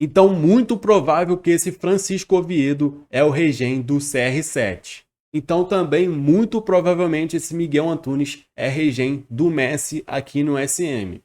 Então, muito provável que esse Francisco Oviedo é o regen do CR7. Então, também, muito provavelmente, esse Miguel Antunes é regen do Messi aqui no SM.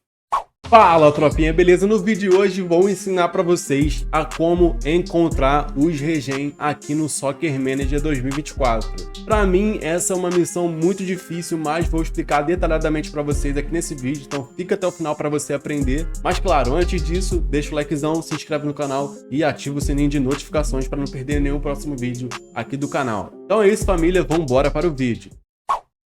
Fala, tropinha, beleza? No vídeo de hoje vou ensinar para vocês a como encontrar os regen aqui no Soccer Manager 2024. Para mim, essa é uma missão muito difícil, mas vou explicar detalhadamente para vocês aqui nesse vídeo, então fica até o final para você aprender. Mas claro, antes disso, deixa o likezão, se inscreve no canal e ativa o sininho de notificações para não perder nenhum próximo vídeo aqui do canal. Então é isso, família, vamos embora para o vídeo.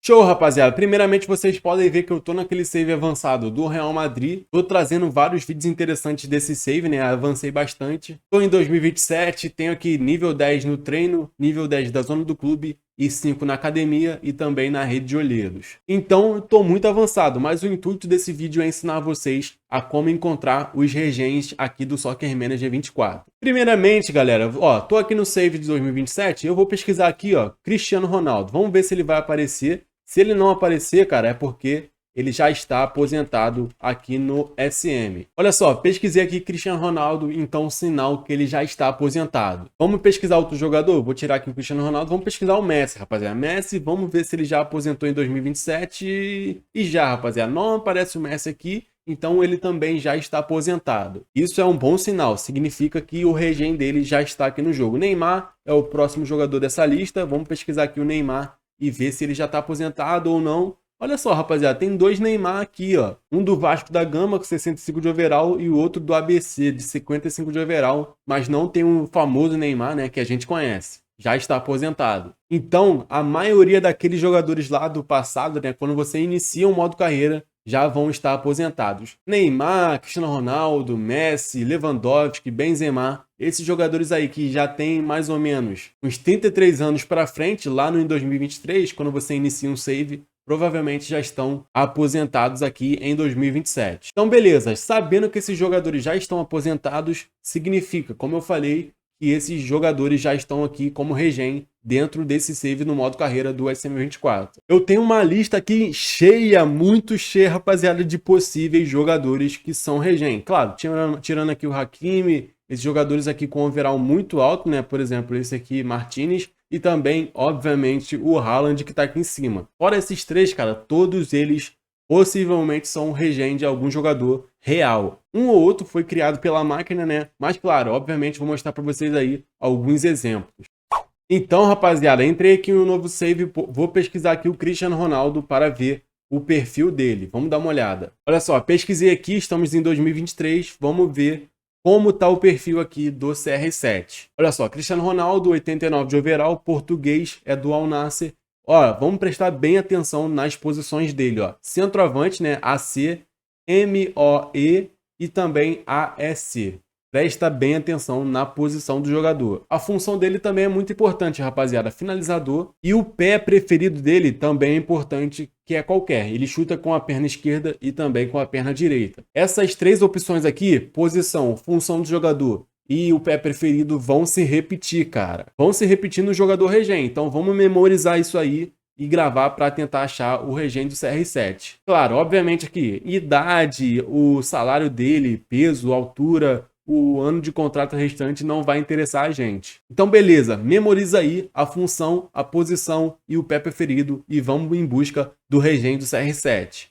Show, rapaziada. Primeiramente, vocês podem ver que eu tô naquele save avançado do Real Madrid. Tô trazendo vários vídeos interessantes desse save, né? Avancei bastante. Tô em 2027, tenho aqui nível 10 no treino, nível 10 da zona do clube e 5 na academia e também na rede de olheiros. Então, eu tô muito avançado, mas o intuito desse vídeo é ensinar vocês a como encontrar os regens aqui do Soccer Manager 24. Primeiramente, galera, ó, tô aqui no save de 2027, eu vou pesquisar aqui, ó, Cristiano Ronaldo. Vamos ver se ele vai aparecer. Se ele não aparecer, cara, é porque ele já está aposentado aqui no SM. Olha só, pesquisei aqui Cristiano Ronaldo, então sinal que ele já está aposentado. Vamos pesquisar outro jogador? Vou tirar aqui o Cristiano Ronaldo, vamos pesquisar o Messi, rapaziada. Messi, vamos ver se ele já aposentou em 2027. E já, rapaziada, não aparece o Messi aqui, então ele também já está aposentado. Isso é um bom sinal, significa que o regen dele já está aqui no jogo. Neymar é o próximo jogador dessa lista, vamos pesquisar aqui o Neymar e ver se ele já está aposentado ou não. Olha só, rapaziada, tem dois Neymar aqui, ó. Um do Vasco da Gama com 65 de overall e o outro do ABC de 55 de overall, mas não tem o famoso Neymar, né, que a gente conhece. Já está aposentado. Então, a maioria daqueles jogadores lá do passado, né, quando você inicia um modo carreira, já vão estar aposentados. Neymar, Cristiano Ronaldo, Messi, Lewandowski, Benzema, esses jogadores aí que já têm mais ou menos uns 33 anos para frente, lá no 2023, quando você inicia um save, provavelmente já estão aposentados aqui em 2027. Então, beleza, sabendo que esses jogadores já estão aposentados, significa, como eu falei, que esses jogadores já estão aqui como regen dentro desse save no modo carreira do SM24. Eu tenho uma lista aqui cheia, muito cheia, rapaziada, de possíveis jogadores que são regen. Claro, tirando aqui o Hakimi, esses jogadores aqui com overall muito alto, né? Por exemplo, esse aqui, Martinez, e também, obviamente, o Haaland que tá aqui em cima. Fora esses três, cara, todos eles possivelmente são regen de algum jogador real. Um ou outro foi criado pela máquina, né? Mas claro, obviamente vou mostrar para vocês aí alguns exemplos. Então, rapaziada, entrei aqui no novo save, vou pesquisar aqui o Cristiano Ronaldo para ver o perfil dele. Vamos dar uma olhada. Olha só, pesquisei aqui, estamos em 2023, vamos ver como está o perfil aqui do CR7. Olha só, Cristiano Ronaldo, 89 de overall, português, é do Al Nassr. Ó, vamos prestar bem atenção nas posições dele, ó. Centroavante, né? AC, MOE e também ASC. Presta bem atenção na posição do jogador. A função dele também é muito importante, rapaziada. Finalizador. E o pé preferido dele também é importante, que é qualquer. Ele chuta com a perna esquerda e também com a perna direita. Essas três opções aqui, posição, função do jogador e o pé preferido, vão se repetir, cara. Vão se repetir no jogador regen. Então vamos memorizar isso aí e gravar para tentar achar o regen do CR7. Claro, obviamente aqui, idade, o salário dele, peso, altura, o ano de contrato restante não vai interessar a gente. Então beleza, memoriza aí a função, a posição e o pé preferido e vamos em busca do regen do CR7.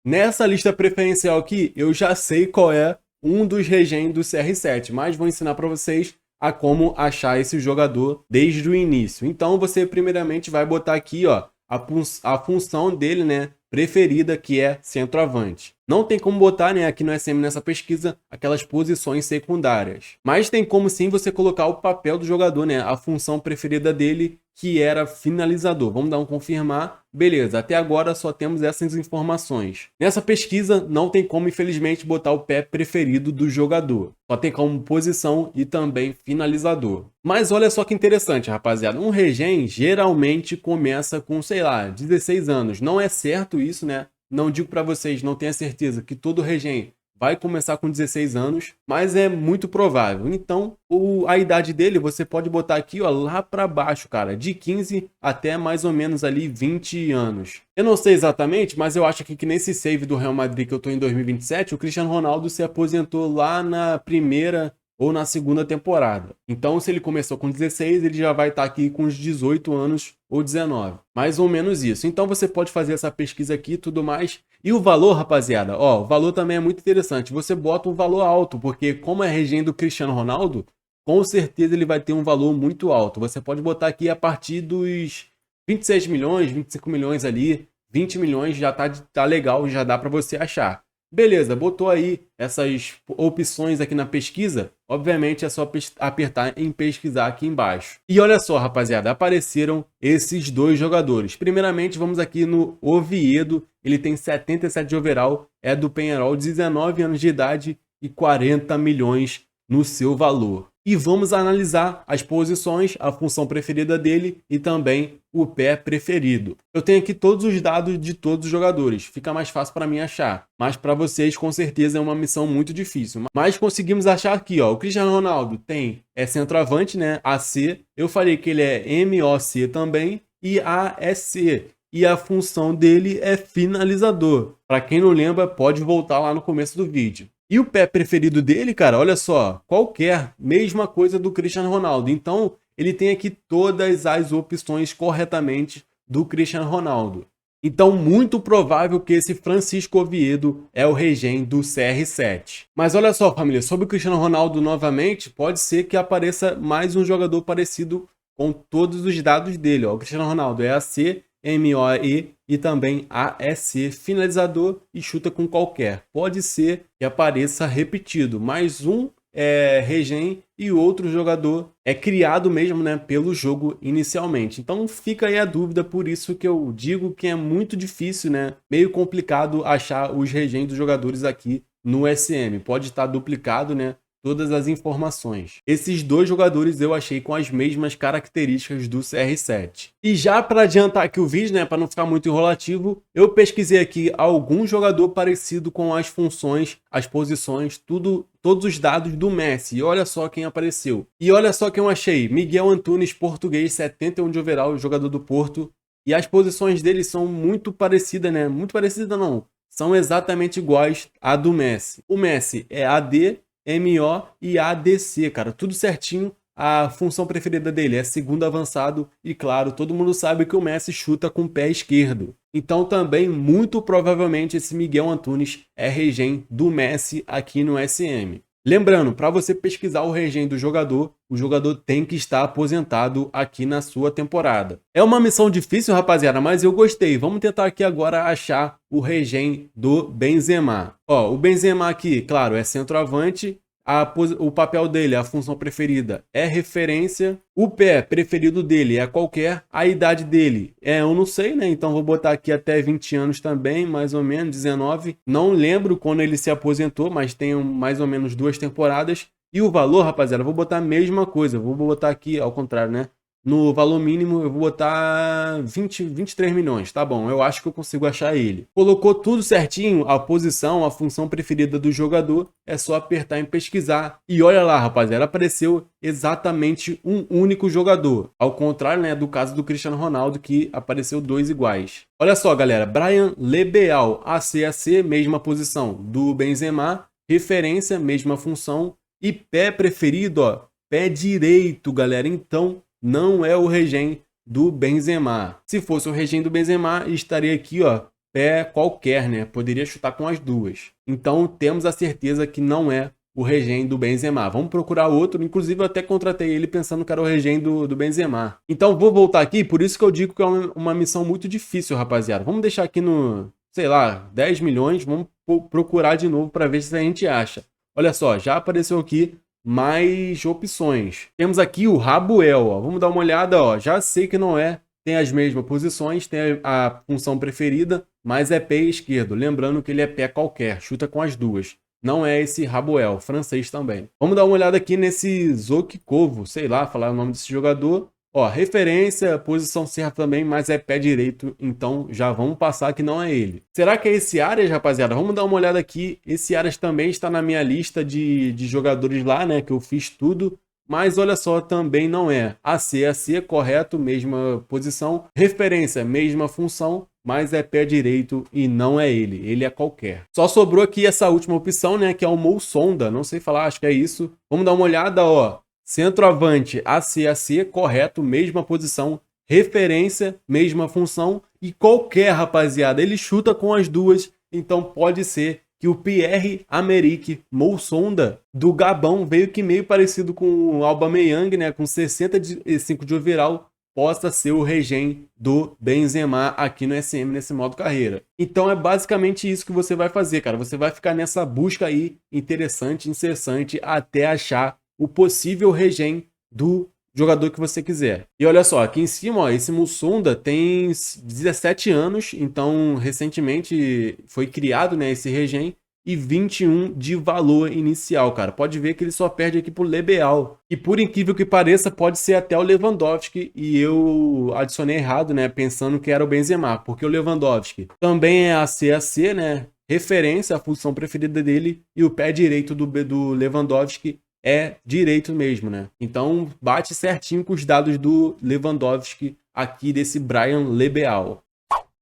Nessa lista preferencial aqui, eu já sei qual é um dos regen do CR7, mas vou ensinar para vocês a como achar esse jogador desde o início. Então você primeiramente vai botar aqui, ó, a função dele, né, preferida, que é centroavante. Não tem como botar, né, aqui no SM nessa pesquisa aquelas posições secundárias. Mas tem como sim você colocar o papel do jogador, né, a função preferida dele, que era finalizador. Vamos dar um confirmar. Beleza, até agora só temos essas informações. Nessa pesquisa não tem como, infelizmente, botar o pé preferido do jogador. Só tem como posição e também finalizador. Mas olha só que interessante, rapaziada. Um regen geralmente começa com, sei lá, 16 anos. Não é certo isso, né? Não digo para vocês, não tenha certeza que todo regen vai começar com 16 anos, mas é muito provável. Então, a idade dele você pode botar aqui, ó, lá para baixo, cara, de 15 até mais ou menos ali 20 anos. Eu não sei exatamente, mas eu acho que nesse save do Real Madrid que eu tô em 2027, o Cristiano Ronaldo se aposentou lá na primeira ou na segunda temporada. Então, se ele começou com 16, ele já vai estar aqui com uns 18 anos ou 19. Mais ou menos isso. Então, você pode fazer essa pesquisa aqui e tudo mais. E o valor, rapaziada, ó, o valor também é muito interessante. Você bota um valor alto, porque como é a regem do Cristiano Ronaldo, com certeza ele vai ter um valor muito alto. Você pode botar aqui a partir dos 26 milhões, 25 milhões ali, 20 milhões já tá legal, já dá para você achar. Beleza, botou aí essas opções aqui na pesquisa, obviamente é só apertar em pesquisar aqui embaixo. E olha só, rapaziada, apareceram esses dois jogadores. Primeiramente, vamos aqui no Oviedo, ele tem 77 de overall, é do Penharol, 19 anos de idade e 40 milhões no seu valor. E vamos analisar as posições, a função preferida dele e também o pé preferido. Eu tenho aqui todos os dados de todos os jogadores, fica mais fácil para mim achar. Mas para vocês, com certeza, é uma missão muito difícil. Mas conseguimos achar aqui, ó, o Cristiano Ronaldo é centroavante, né, AC. Eu falei que ele é MOC também e ASC. E a função dele é finalizador. Para quem não lembra, pode voltar lá no começo do vídeo. E o pé preferido dele, cara, olha só, qualquer, mesma coisa do Cristiano Ronaldo. Então, ele tem aqui todas as opções corretamente do Cristiano Ronaldo. Então, muito provável que esse Francisco Oviedo é o regem do CR7. Mas olha só, família, sobre o Cristiano Ronaldo novamente, pode ser que apareça mais um jogador parecido com todos os dados dele. Ó. O Cristiano Ronaldo é AC, MOE e também ASC, finalizador e chuta com qualquer. Pode ser que apareça repetido, mais um regem e outro jogador é criado mesmo, né, pelo jogo inicialmente. Então fica aí a dúvida, por isso que eu digo que é muito difícil, né, meio complicado achar os regens dos jogadores aqui no SM. Pode estar duplicado, né, todas as informações. Esses dois jogadores eu achei com as mesmas características do CR7. E já para adiantar aqui o vídeo, né, para não ficar muito enrolativo, eu pesquisei aqui algum jogador parecido com as funções, as posições, todos os dados do Messi. E olha só quem apareceu. E olha só quem eu achei. Miguel Antunes, português, 71 de overall, jogador do Porto. E as posições dele são muito parecidas, né? Muito parecidas não. São exatamente iguais à do Messi. O Messi é AD, MO e ADC, cara, tudo certinho. A função preferida dele é segundo avançado e, claro, todo mundo sabe que o Messi chuta com o pé esquerdo. Então também, muito provavelmente, esse Miguel Antunes é regem do Messi aqui no SM. Lembrando, para você pesquisar o regem do jogador, o jogador tem que estar aposentado aqui na sua temporada. É uma missão difícil, rapaziada, mas eu gostei. Vamos tentar aqui agora achar o regem do Benzema. Ó, o Benzema aqui, claro, é centroavante. O papel dele, a função preferida é referência. O pé preferido dele é qualquer. A idade dele eu não sei, né? Então vou botar aqui até 20 anos também, mais ou menos, 19. Não lembro quando ele se aposentou, mas tem mais ou menos 2 temporadas. E o valor, rapaziada, vou botar a mesma coisa. Vou botar aqui, ao contrário, né? No valor mínimo eu vou botar 23 milhões, tá bom, eu acho que eu consigo achar ele. Colocou tudo certinho, a posição, a função preferida do jogador, é só apertar em pesquisar. E olha lá, rapaziada, apareceu exatamente um único jogador. Ao contrário, né, do caso do Cristiano Ronaldo, que apareceu 2 iguais. Olha só, galera, Brian Lebeal, ACAC, mesma posição do Benzema, referência, mesma função, e pé preferido, ó, pé direito, galera, então não é o regem do Benzema. Se fosse o regem do Benzema, estaria aqui, ó, pé qualquer, né? Poderia chutar com as duas. Então, temos a certeza que não é o regem do Benzema. Vamos procurar outro. Inclusive, eu até contratei ele pensando que era o regem do Benzema. Então, vou voltar aqui. Por isso que eu digo que é uma missão muito difícil, rapaziada. Vamos deixar aqui no, sei lá, 10 milhões. Vamos procurar de novo para ver se a gente acha. Olha só, já apareceu aqui mais opções. Temos aqui o Rabuel, ó. Vamos dar uma olhada, ó. Já sei que não é, tem as mesmas posições, tem a função preferida, mas é pé esquerdo. Lembrando que ele é pé qualquer, chuta com as duas. Não é esse Rabuel, francês também. Vamos dar uma olhada aqui nesse Zokikovo, sei lá, falar o nome desse jogador. Ó, referência, posição certa também, mas é pé direito, então já vamos passar que não é ele. Será que é esse Arias, rapaziada? Vamos dar uma olhada aqui. Esse Arias também está na minha lista de jogadores lá, né, que eu fiz tudo, mas olha só, também não é. AC, correto, mesma posição. Referência, mesma função, mas é pé direito e não é ele é qualquer. Só sobrou aqui essa última opção, né, que é o Mousonda, não sei falar, acho que é isso. Vamos dar uma olhada, ó. Centroavante, AC, correto, mesma posição. Referência, mesma função e qualquer, rapaziada, ele chuta com as duas, então pode ser que o Pierre-Emerick Mousonda do Gabão, veio que meio parecido com o Aubameyang, né, com 65 de overall, possa ser o regen do Benzema aqui no SM nesse modo carreira. Então é basicamente isso que você vai fazer, cara. Você vai ficar nessa busca aí interessante, incessante, até achar o possível regen do jogador que você quiser. E olha só, aqui em cima, ó, esse Mousonda tem 17 anos, então recentemente foi criado, né, esse regen, e 21 de valor inicial, cara. Pode ver que ele só perde aqui pro Lebeal. E por incrível que pareça, pode ser até o Lewandowski, e eu adicionei errado, né, pensando que era o Benzema, porque o Lewandowski também é AC, né, referência, a função preferida dele, e o pé direito do Lewandowski é direito mesmo, né? Então bate certinho com os dados do Lewandowski aqui desse Brian Lebeal.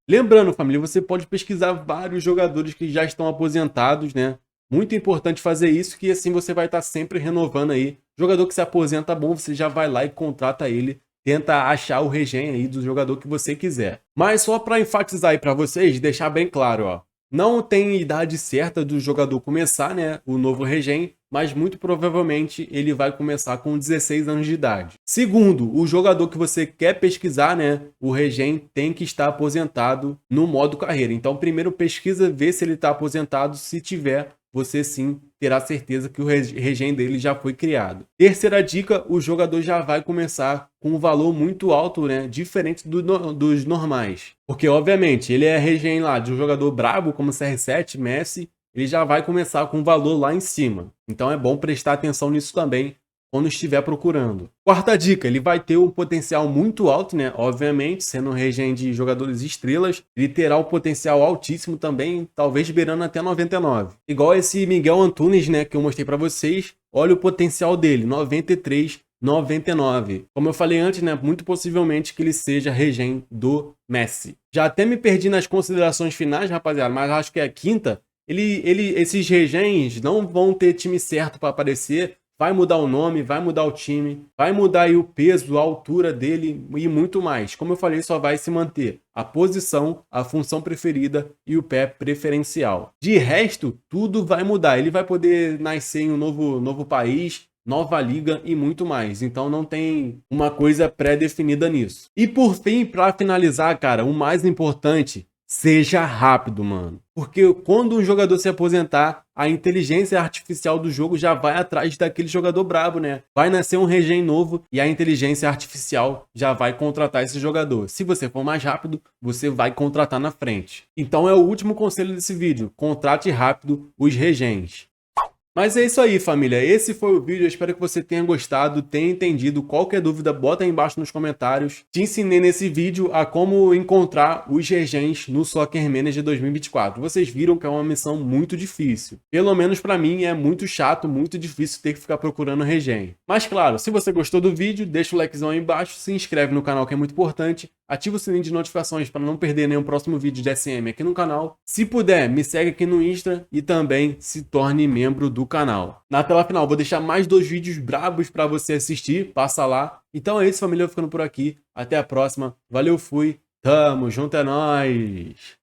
Lembrando, família, você pode pesquisar vários jogadores que já estão aposentados, né? Muito importante fazer isso, que assim você vai estar sempre renovando aí. Jogador que se aposenta bom, você já vai lá e contrata ele. Tenta achar o regen aí do jogador que você quiser. Mas só para enfatizar aí para vocês, deixar bem claro, ó. Não tem idade certa do jogador começar, né, o novo regen, mas muito provavelmente ele vai começar com 16 anos de idade. Segundo, o jogador que você quer pesquisar, né, o regen tem que estar aposentado no modo carreira. Então primeiro pesquisa, vê se ele está aposentado, se tiver, você sim terá certeza que o regen dele já foi criado. Terceira dica, o jogador já vai começar com um valor muito alto, né? Diferente dos normais. Porque, obviamente, ele é regen lá de um jogador brabo como CR7, Messi, ele já vai começar com um valor lá em cima. Então é bom prestar atenção nisso também quando estiver procurando. Quarta dica, ele vai ter um potencial muito alto, né? Obviamente, sendo um regen de jogadores estrelas, ele terá um potencial altíssimo também, talvez beirando até 99. Igual esse Miguel Antunes, né, que eu mostrei para vocês. Olha o potencial dele, 93, 99. Como eu falei antes, né, muito possivelmente que ele seja regen do Messi. Já até me perdi nas considerações finais, rapaziada, mas acho que é a quinta. Esses regens não vão ter time certo para aparecer. Vai mudar o nome, vai mudar o time, vai mudar aí o peso, a altura dele e muito mais. Como eu falei, só vai se manter a posição, a função preferida e o pé preferencial. De resto, tudo vai mudar. Ele vai poder nascer em um novo país, nova liga e muito mais. Então não tem uma coisa pré-definida nisso. E por fim, para finalizar, cara, o mais importante, seja rápido, mano. Porque quando um jogador se aposentar, a inteligência artificial do jogo já vai atrás daquele jogador brabo, né? Vai nascer um regen novo e a inteligência artificial já vai contratar esse jogador. Se você for mais rápido, você vai contratar na frente. Então é o último conselho desse vídeo. Contrate rápido os regens. Mas é isso aí, família. Esse foi o vídeo. Eu espero que você tenha gostado, tenha entendido. Qualquer dúvida, bota aí embaixo nos comentários. Te ensinei nesse vídeo a como encontrar os regens no Soccer Manager 2024. Vocês viram que é uma missão muito difícil. Pelo menos pra mim é muito chato, muito difícil ter que ficar procurando regen. Mas claro, se você gostou do vídeo, deixa o likezão aí embaixo, se inscreve no canal que é muito importante. Ativa o sininho de notificações para não perder nenhum próximo vídeo de SM aqui no canal. Se puder, me segue aqui no Insta e também se torne membro do canal. Na tela final, vou deixar mais 2 vídeos brabos para você assistir, passa lá. Então é isso, família, eu ficando por aqui. Até a próxima. Valeu, fui. Tamo junto, é nóis.